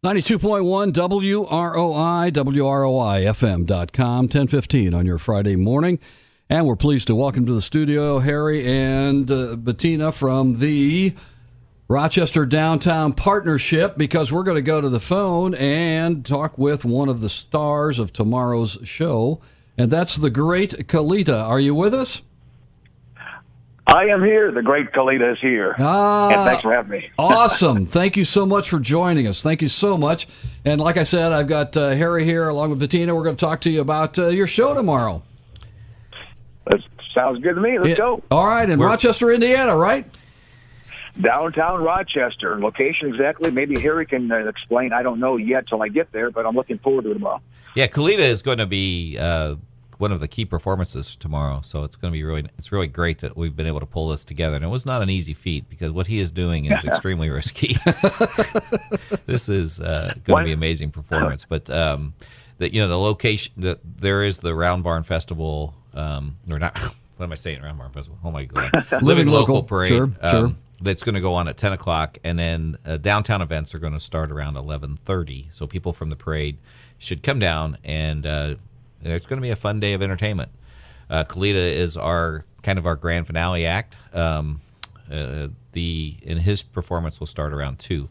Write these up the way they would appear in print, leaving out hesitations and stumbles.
92.1 WROI, WROIFM.com, 10:15 on your Friday morning. And we're pleased to welcome to the studio Harry and Bettina from the Rochester Downtown Partnership, because we're going to go to the phone and talk with one of the stars of tomorrow's show, and that's the great KALITA. Are you with us? I am here. The great KALITA is here. And thanks for having me. Awesome. Thank you so much for joining us. Thank you so much. And like I said, I've got Harry here along with Bettina. We're going to talk to you about your show tomorrow. That sounds good to me. Let's go. All right. In Rochester, Indiana, right? Downtown Rochester. Location exactly. Maybe Harry can explain. I don't know yet till I get there, but I'm looking forward to it tomorrow. Yeah, KALITA is going to be one of the key performances tomorrow, so it's going to be really great that we've been able to pull this together. And it was not an easy feat, because what he is doing is extremely risky. This is going to be an amazing performance. But the location, there is the Round Barn Festival, or not. What am I saying? Round Barn Festival. Oh my God! Living Local Parade. Sure. That's going to go on at 10 o'clock, and then downtown events are going to start around 11:30. So people from the parade should come down, and it's going to be a fun day of entertainment. KALITA is our grand finale act. And his performance will start around 2.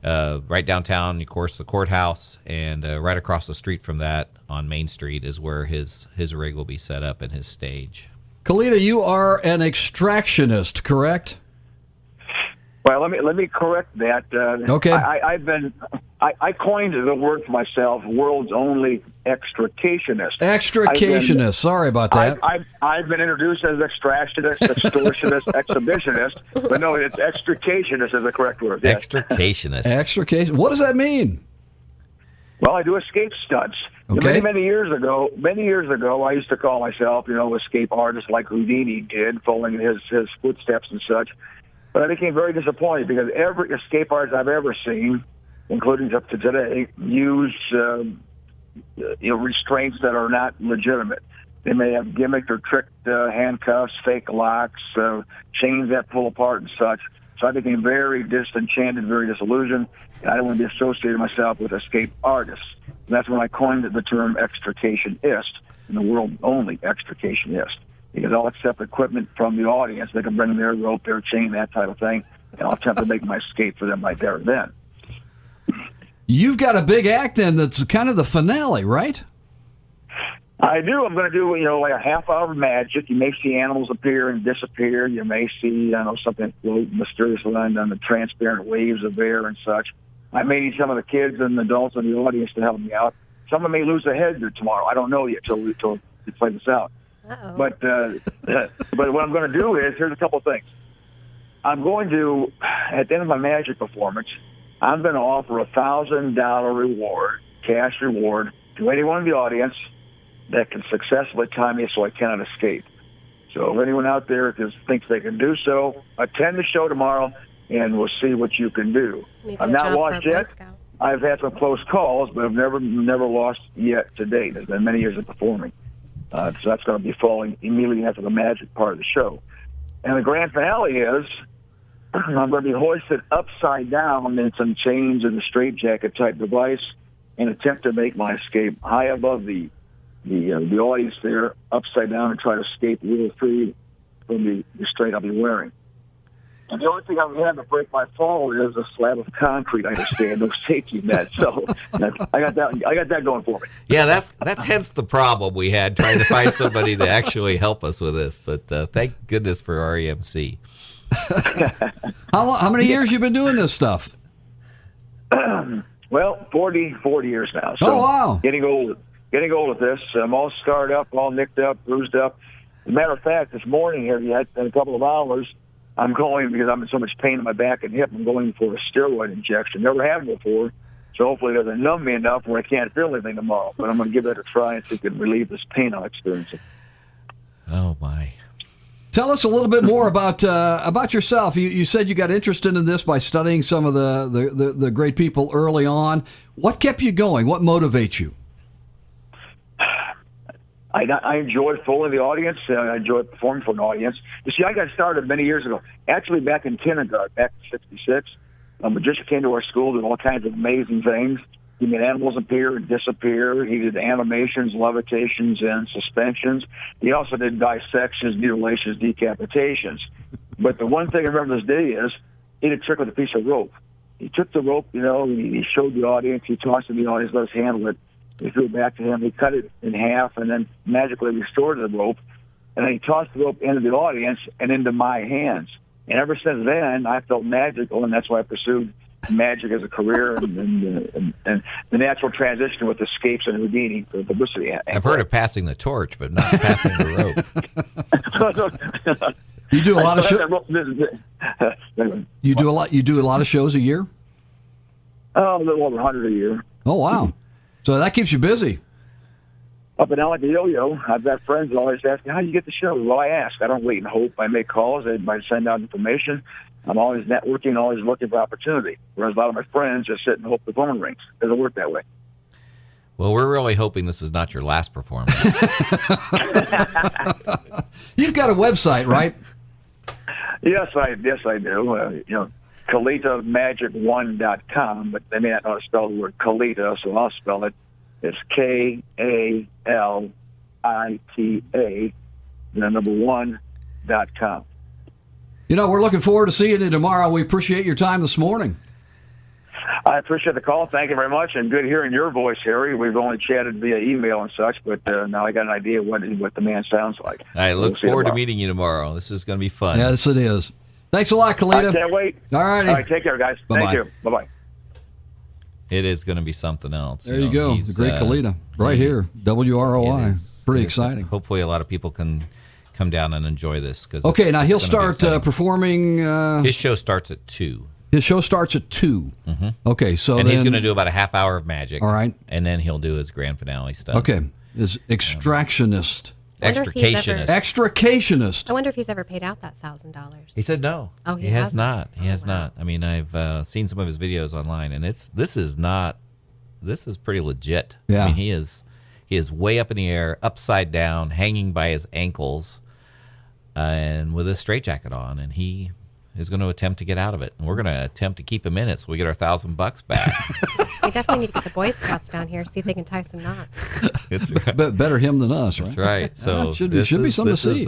Right downtown, of course, the courthouse, and right across the street from that on Main Street is where his rig will be set up and his stage. KALITA, you are an extractionist, correct? Well, let me correct that. Okay. I coined the word for myself, world's only extricationist. Extricationist. Sorry about that. I've been introduced as extractionist, extortionist, exhibitionist, but no, it's extricationist is the correct word. Yes. Extricationist. Extrication. What does that mean? Well, I do escape stunts. Okay. Many years ago, I used to call myself, escape artist like Houdini did, following his footsteps and such. But I became very disappointed, because every escape artist I've ever seen, including up to today, use restraints that are not legitimate. They may have gimmicked or tricked handcuffs, fake locks, chains that pull apart and such. So I became very disenchanted, very disillusioned, and I don't want to be associated myself with escape artists. And that's when I coined the term extricationist, and the world only extricationist. Because I'll accept equipment from the audience. They can bring their rope, their chain, that type of thing, and I'll attempt to make my escape for them right there and then. You've got a big act then that's kind of the finale, right? I do. I'm going to do, like a half-hour of magic. You may see animals appear and disappear. You may see, something float mysteriously on the transparent waves of air and such. I may need some of the kids and adults in the audience to help me out. Someone may lose their head tomorrow. I don't know yet till we play this out. Uh-oh. But what I'm going to do is, here's a couple of things. I'm going to, at the end of my magic performance, I'm going to offer a $1,000 reward, cash reward, to anyone in the audience that can successfully time me so I cannot escape. So if anyone out there thinks they can do so, attend the show tomorrow, and we'll see what you can do. Maybe I've not lost yet. Scout. I've had some close calls, but I've never lost yet to date. There's been many years of performing. So that's going to be falling immediately after the magic part of the show. And the grand finale is I'm going to be hoisted upside down in some chains and a straitjacket type device and attempt to make my escape high above the audience there, upside down, and try to escape real free from the restraint I'll be wearing. And the only thing I'm going to have to break my fall is a slab of concrete, I understand, no safety net. So I got that going for me. Yeah, that's hence the problem we had trying to find somebody to actually help us with this. But thank goodness for REMC. How many years you been doing this stuff? Well, 40 years now. So oh, wow. Getting old at this. I'm all scarred up, all nicked up, bruised up. As a matter of fact, this morning here, in a couple of hours, I'm going, because I'm in so much pain in my back and hip, I'm going for a steroid injection. Never had it before, so hopefully it doesn't numb me enough where I can't feel anything tomorrow. But I'm going to give that a try and see if it can relieve this pain I'm experiencing. Oh, my. Tell us a little bit more about yourself. You said you got interested in this by studying some of the great people early on. What kept you going? What motivates you? I enjoy fooling the audience. I enjoy performing for an audience. You see, I got started many years ago. Actually, back in kindergarten, back in '66, A magician came to our school, did all kinds of amazing things. He made animals appear and disappear. He did animations, levitations, and suspensions. He also did dissections, mutilations, decapitations. But the one thing I remember this day is he did a trick with a piece of rope. He took the rope, he showed the audience, he tossed it to the audience, let us handle it. He threw it back to him. He cut it in half and then magically restored the rope. And then he tossed the rope into the audience and into my hands. And ever since then, I felt magical, and that's why I pursued magic as a career and the natural transition with escapes and Houdini for publicity. I've heard of passing the torch, but not passing the rope. You do a lot of shows. You do a lot of shows a year. Oh, a little over 100 a year. Oh wow! So that keeps you busy. Up and down like a yo-yo. I've got friends that always ask me, how do you get the show? Well, I ask. I don't wait and hope. I make calls. I might send out information. I'm always networking, always looking for opportunity. Whereas a lot of my friends just sit and hope the phone rings. It doesn't work that way. Well, we're really hoping this is not your last performance. You've got a website, right? Yes, I do. KALITAmagic1.com, but they may not know how to spell the word Kalita, so I'll spell it. It's KALITA, the number 1.com. We're looking forward to seeing you tomorrow. We appreciate your time this morning. I appreciate the call. Thank you very much, and good hearing your voice, Harry. We've only chatted via email and such, but now I got an idea what the man sounds like. I look forward to meeting you tomorrow. This is going to be fun. Yes, it is. Thanks a lot, Kalita. I can't wait. All righty. All right, take care, guys. Bye-bye. Thank you. Bye-bye. It is going to be something else. There you go. The great Kalita right here, WROI. Pretty exciting. Hopefully a lot of people can come down and enjoy this. Okay, now he'll start performing. His show starts at 2. His show starts at 2. Mm-hmm. Okay, so and then, he's going to do about a half hour of magic. All right. And then he'll do his grand finale stuff. Okay. His extractionist. Extricationist. I wonder if he's ever paid out that $1,000. He said no. Oh, he has not. He has not. I mean, I've seen some of his videos online, and this is pretty legit. Yeah. I mean, he is way up in the air, upside down, hanging by his ankles, and with a straitjacket on, and he is going to attempt to get out of it. And we're going to attempt to keep him in it so we get our $1,000 back. We definitely need to get the Boy Scouts down here, see if they can tie some knots. That's right. Better him than us, right? That's right. So should be something to see.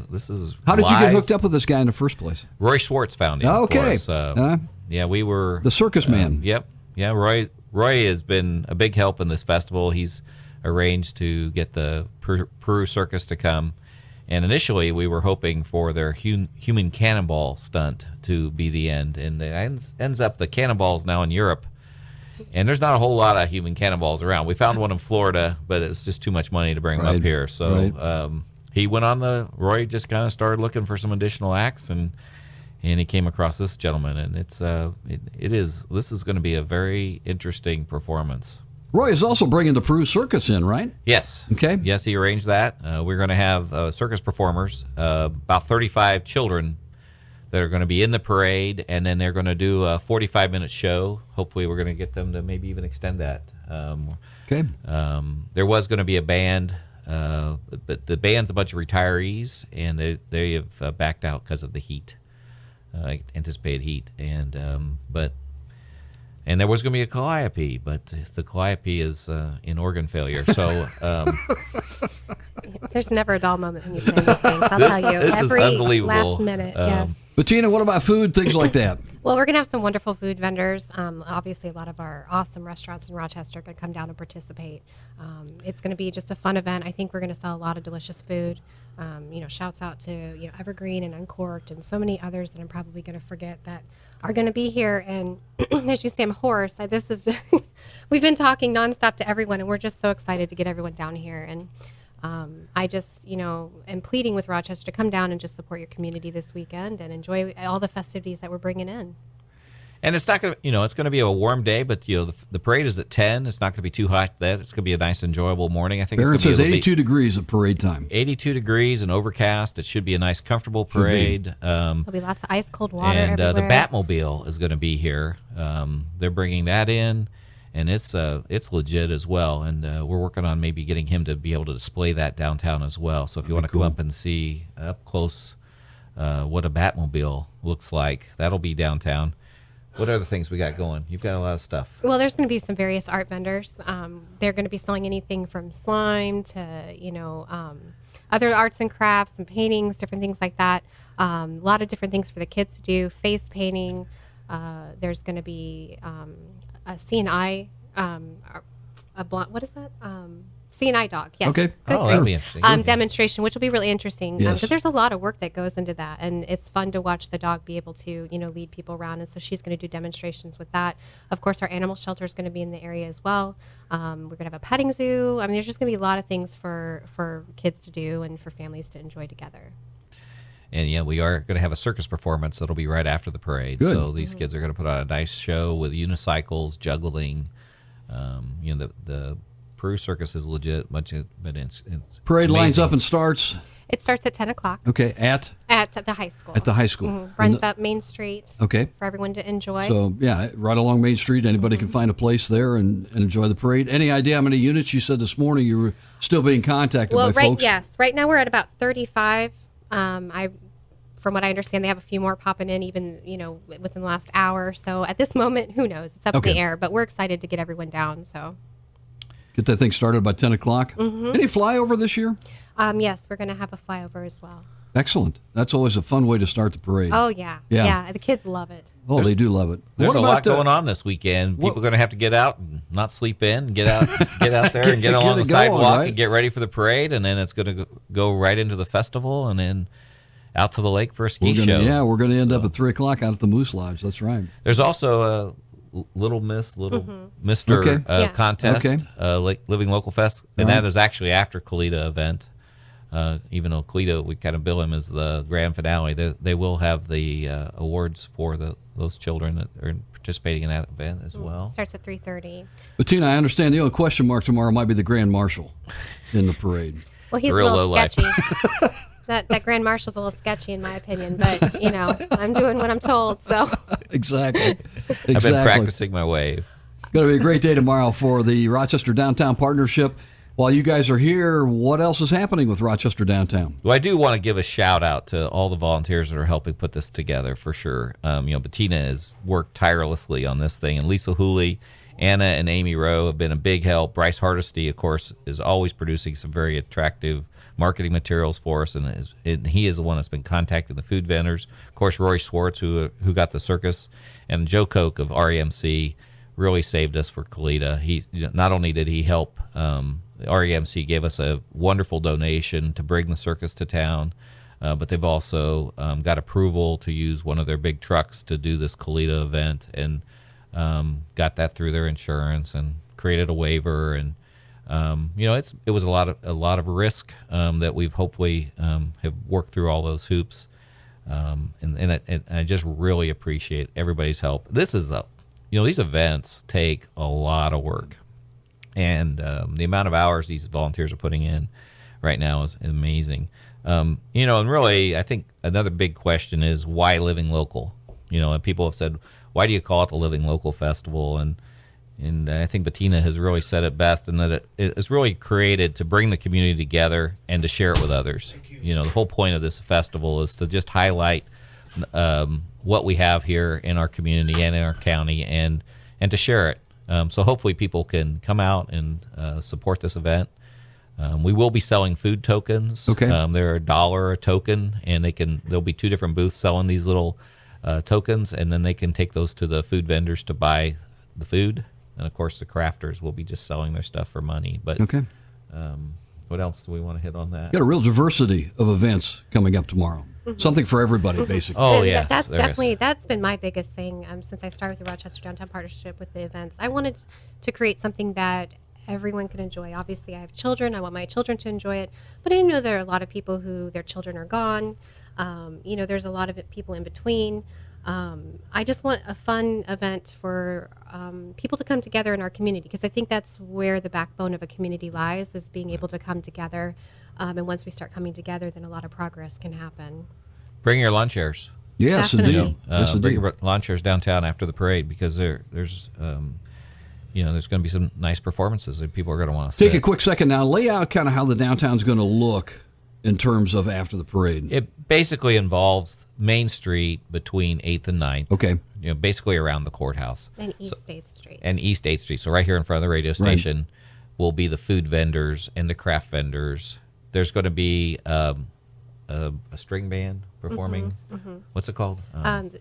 This is How did you live. get hooked up with this guy in the first place? Roy Schwartz found him. Okay. For us. Yeah, we were the circus man. Yep. Yeah, Roy has been a big help in this festival. He's arranged to get the Peru Circus to come. And initially, we were hoping for their human cannonball stunt to be the end. And it ends up the cannonball's now in Europe. And there's not a whole lot of human cannonballs around. We found one in Florida, but it's just too much money to bring them up here. So he went on Roy just kind of started looking for some additional acts, and he came across this gentleman. And this is going to be a very interesting performance. Roy is also bringing the Peru Circus in, right? Yes. Okay. Yes, he arranged that. We're going to have circus performers, about 35 children that are going to be in the parade, and then they're going to do a 45-minute show. Hopefully we're going to get them to maybe even extend that. Okay. There was going to be a band, but the band's a bunch of retirees, and they have backed out because of the heat, anticipated heat. And there was going to be a calliope, but the calliope is in organ failure. So there's never a dull moment when you plan these things. I'll tell you. This Every is unbelievable. last minute, yes. Bettina, what about food, things like that? Well, we're going to have some wonderful food vendors. Obviously, a lot of our awesome restaurants in Rochester are going to come down and participate. It's going to be just a fun event. I think we're going to sell a lot of delicious food. Shouts out to Evergreen and Uncorked and so many others that I'm probably going to forget that are going to be here. And as you say, I'm hoarse. We've been talking nonstop to everyone, and we're just so excited to get everyone down here. And I just, am pleading with Rochester to come down and just support your community this weekend and enjoy all the festivities that we're bringing in. And it's not going to, it's going to be a warm day, but the parade is at 10. It's not going to be too hot. It's going to be a nice, enjoyable morning. I think Barron it's going says to be 82 degrees at parade time. 82 degrees and overcast. It should be a nice, comfortable parade. There'll be lots of ice cold water and everywhere. The Batmobile is going to be here. They're bringing that in, and it's legit as well. And we're working on maybe getting him to be able to display that downtown as well. So if you want to come up and see up close what a Batmobile looks like, that'll be downtown. What other things we got going? You've got a lot of stuff. Well, there's going to be some various art vendors. They're going to be selling anything from slime to, other arts and crafts and paintings, different things like that. A lot of different things for the kids to do, face painting. There's going to be a CNI, what is that? CNI dog, yes. Okay. Oh, that'll be interesting. Demonstration, which will be really interesting Yes. because there's a lot of work that goes into that, and it's fun to watch the dog be able to, lead people around. And so she's going to do demonstrations with that. Of course, our animal shelter is going to be in the area as well. We're going to have a petting zoo. I mean, there's just going to be a lot of things for kids to do and for families to enjoy together. And yeah, we are going to have a circus performance that'll be right after the parade. Good. So these kids are going to put on a nice show with unicycles, juggling. The Peru circus is legit, but it's Parade lines amazing. up and starts. It starts at 10 o'clock Okay, at the high school. the high school. Runs And up Main Street Okay. for everyone to enjoy. So, yeah, right along Main Street, anybody can find a place there and enjoy the parade. Any idea how many units? You said this morning you were still being contacted by folks. Yes. Right now we're at about 35. From what I understand, they have a few more popping in even, within the last hour. So at this moment, who knows? It's up in the air, but we're excited to get everyone down. So Get that thing started by 10 o'clock. Any flyover this year? yes, we're going to have a flyover as well. Excellent. That's always a fun way to start the parade. Oh, yeah. Yeah. Yeah, the kids love it. Oh, they do love it. There's What a lot about, going on this weekend. People are going to have to get out and not sleep in, get out there and get along the it going, sidewalk right? and get ready for the parade, and then it's going to go right into the festival and then out to the lake for a ski show. Yeah, we're going to end up at 3 o'clock out at the Moose Lodge. That's right. There's also a Little Mister Okay. Yeah. contest, Okay. Living Local Fest, and All right. that is actually after KALITA event. Even though KALITA, we kind of bill him as the grand finale, they will have the awards for those children that are participating in that event as well. Starts at 3:30. But, Tina, I understand the only question mark tomorrow might be the Grand Marshal in the parade. Well, he's a Real little low life. sketchy. That Grand Marshal's a little sketchy in my opinion, but I'm doing what I'm told. So Exactly. I've been practicing my wave. Going to be a great day tomorrow for the Rochester Downtown Partnership. While you guys are here, what else is happening with Rochester Downtown? Well, I do want to give a shout out to all the volunteers that are helping put this together for sure. Bettina has worked tirelessly on this thing, and Lisa Hooley, Anna, and Amy Rowe have been a big help. Bryce Hardesty, of course, is always producing some very attractive marketing materials for us, and he is the one that's been contacting the food vendors. Of course, Roy Schwartz, who got the circus, and Joe Koch of REMC really saved us for KALITA. He not only did he help. REMC gave us a wonderful donation to bring the circus to town, but they've also got approval to use one of their big trucks to do this KALITA event, and got that through their insurance and created a waiver. And it was a lot of risk that we've hopefully have worked through all those hoops, and I just really appreciate everybody's help. This is these events take a lot of work. And the amount of hours these volunteers are putting in right now is amazing. And really, I think another big question is why Living Local? And people have said, why do you call it the Living Local Festival? And I think Bettina has really said it best, in that it's really created to bring the community together and to share it with others. The whole point of this festival is to just highlight what we have here in our community and in our county, and to share it. So hopefully people can come out and support this event. We will be selling food tokens. Okay. They're $1 a token, and there'll be 2 different booths selling these little tokens, and then they can take those to the food vendors to buy the food. And of course, the crafters will be just selling their stuff for money. But Okay. what else do we want to hit on that? Got a real diversity of events coming up tomorrow. Something for everybody, basically. Oh, And yes. that's there is. definitely that's been my biggest thing since I started with the Rochester Downtown Partnership with the events. I wanted to create something that everyone can enjoy. Obviously, I have children. I want my children to enjoy it, but I know there are a lot of people who their children are gone. There's a lot of people in between. I just want a fun event for people to come together in our community, because I think that's where the backbone of a community lies, is being able to come together. And once we start coming together, then a lot of progress can happen. Bring your lawn chairs. Yes, Definitely. indeed. Yes, Bring indeed. your lawn chairs downtown after the parade, because there's going to be some nice performances that people are going to want to see. Take a quick second now. Lay out kind of how the downtown's going to look in terms of after the parade? It basically involves Main Street between 8th and 9th. Okay. Basically around the courthouse. And East 8th Street. And East 8th Street. So right here in front of the radio station will be the food vendors and the craft vendors. There's going to be a string band performing. What's it called?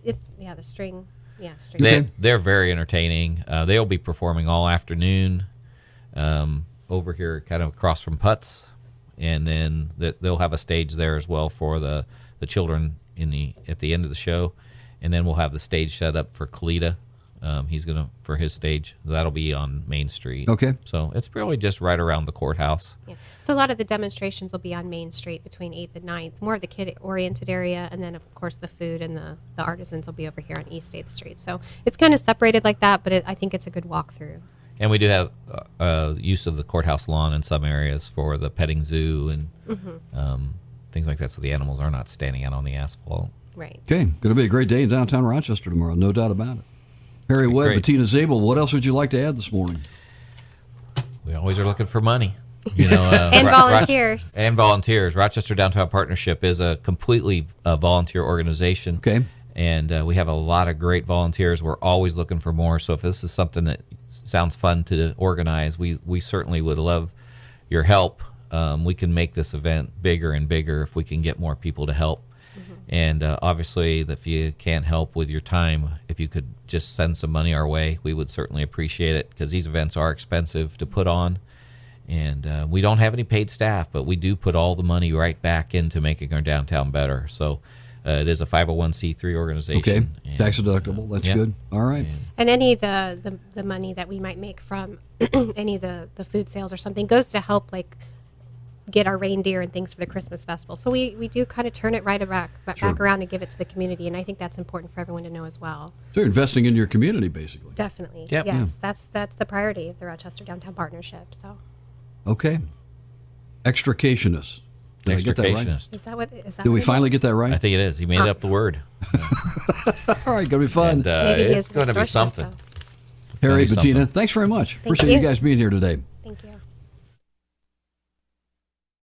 It's the string. Yeah, string. They're very entertaining. They'll be performing all afternoon over here, kind of across from Putz, and then they'll have a stage there as well for the children at the end of the show, and then we'll have the stage set up for KALITA. He's for his stage. That'll be on Main Street. Okay. So it's really just right around the courthouse. Yeah. So a lot of the demonstrations will be on Main Street between 8th and 9th, more of the kid-oriented area, and then, of course, the food and the artisans will be over here on East 8th Street. So it's kind of separated like that, but I think it's a good walkthrough. And we do have use of the courthouse lawn in some areas for the petting zoo and things like that, so the animals are not standing out on the asphalt. Right. Okay. Going to be a great day in downtown Rochester tomorrow, no doubt about it. Harry Webb, Great. Bettina Zabel, what else would you like to add this morning? We always are looking for money. And volunteers. And volunteers. Rochester Downtown Partnership is a completely volunteer organization. Okay. And we have a lot of great volunteers. We're always looking for more. So if this is something that sounds fun to organize, we certainly would love your help. We can make this event bigger and bigger if we can get more people to help. And obviously, if you can't help with your time, if you could just send some money our way, we would certainly appreciate it, because these events are expensive to put on. And we don't have any paid staff, but we do put all the money right back into making our downtown better. So it is a 501c3 organization. Okay. And, Tax deductible. That's good. All right. And any of the money that we might make from any of the food sales or something goes to help, like, get our reindeer and things for the Christmas festival. So we do kind of turn it back around and give it to the community, and I think that's important for everyone to know as well. So you're investing in your community, basically. Definitely. Yep. Yes, that's the priority of the Rochester Downtown Partnership. So. Okay. Extricationist. Did I get that right? Extricationist. Is that what? Is that Did we what it finally is? get that right? I think it is. He made up the word. All right, going to be fun. And Maybe he it's is going to be from Rochester, something. so. Harry, It's gonna be Bettina, something. thanks very much. Thank Appreciate you you. guys being here today. Thank you.